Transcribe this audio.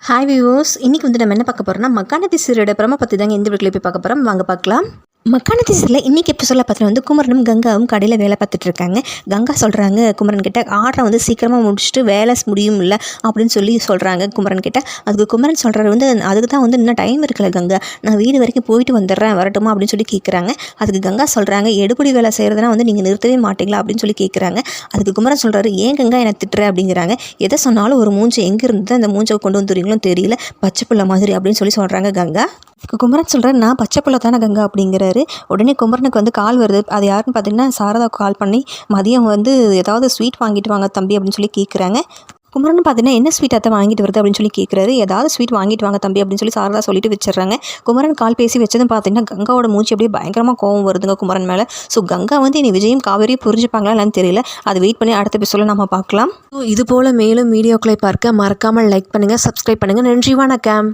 Hi viewers, இன்றைக்கி வந்து நம்ம என்ன பார்க்க போகிறோம்னா மகாநதி சீரோட பிரம பற்றி தாங்க இந்த வீடியோவில் போய் பார்க்க போகிறோம். வாங்க பார்க்கலாம். மகாநதி சீரில் இன்றைக்கி எபிசோடில் பார்த்தீங்கன்னா வந்து குமரனும் கங்காவும் கடையில் வேலை பார்த்துட்டு இருக்காங்க. கங்கா சொல்கிறாங்க குமரன் கிட்ட ஆர்டரை வந்து சீக்கிரமாக முடிச்சுட்டு வேலை முடியும் இல்லை அப்படின்னு சொல்கிறாங்க குமரன் கிட்ட. அதுக்கு குமரன் சொல்கிறாரு வந்து அதுக்கு தான் வந்து இன்னும் டைம் இருக்குல்ல கங்கா, நான் வீடு வரைக்கும் போயிட்டு வந்துடுறேன் வரட்டுமா அப்படின்னு சொல்லி கேட்குறாங்க. அதுக்கு கங்கா சொல்கிறாங்க எடுபடி வேலை செய்கிறதுனா வந்து நீங்கள் நிறுத்தவே மாட்டீங்களா அப்படின்னு சொல்லி கேட்குறாங்க. அதுக்கு குமரன் சொல்கிறாரு ஏன் கங்கா என்னை திட்டுற அப்படிங்கிறாங்க. எதை சொன்னாலும் ஒரு மூஞ்சை எங்கே இருந்து அந்த மூஞ்சை கொண்டு வந்துடுறீங்களோ தெரியல, பச்சை பிள்ளை மாதிரி அப்படின்னு சொல்கிறாங்க கங்கா. குமரன் சொல்கிறார் நான் பச்சை பிள்ளை தானே கங்கா அப்படிங்கிறாரு. உடனே குமரனுக்கு வந்து கால் வருது. அது யாருன்னு பார்த்தீங்கன்னா சாரதாவுக்கு கால் பண்ணி மதியம் வந்து ஏதாவது ஸ்வீட் வாங்கிட்டு வாங்க தம்பி அப்படின்னு சொல்லி கேட்குறாங்க. குமரன் பார்த்தீங்கன்னா என்ன ஸ்வீட் அத்தை வாங்கிட்டு வருது அப்படின்னு சொல்லி கேட்குறாரு. ஏதாவது ஸ்வீட் வாங்கிட்டு வாங்க தம்பி அப்படின்னு சொல்லி சாரதா சொல்லிட்டு வச்சிடுறாங்க. குமரன் கால் பேசி வச்சதும் பார்த்தீங்கன்னா கங்காவோட மூச்சு அப்படியே பயங்கரமாக கோவம் வருதுங்க குமரன் மேலே. ஸோ கங்கா வந்து இனி விஜயும் காவேரியும் புரிஞ்சுப்பாங்களா இல்லைன்னு தெரியல. அது வெயிட் பண்ணி அடுத்த எபிசோடில் நம்ம பார்க்கலாம். இது போல் மேலும் வீடியோக்களை பார்க்க மறக்காமல் லைக் பண்ணுங்கள், சப்ஸ்கிரைப் பண்ணுங்கள். நன்றி, வணக்கம்.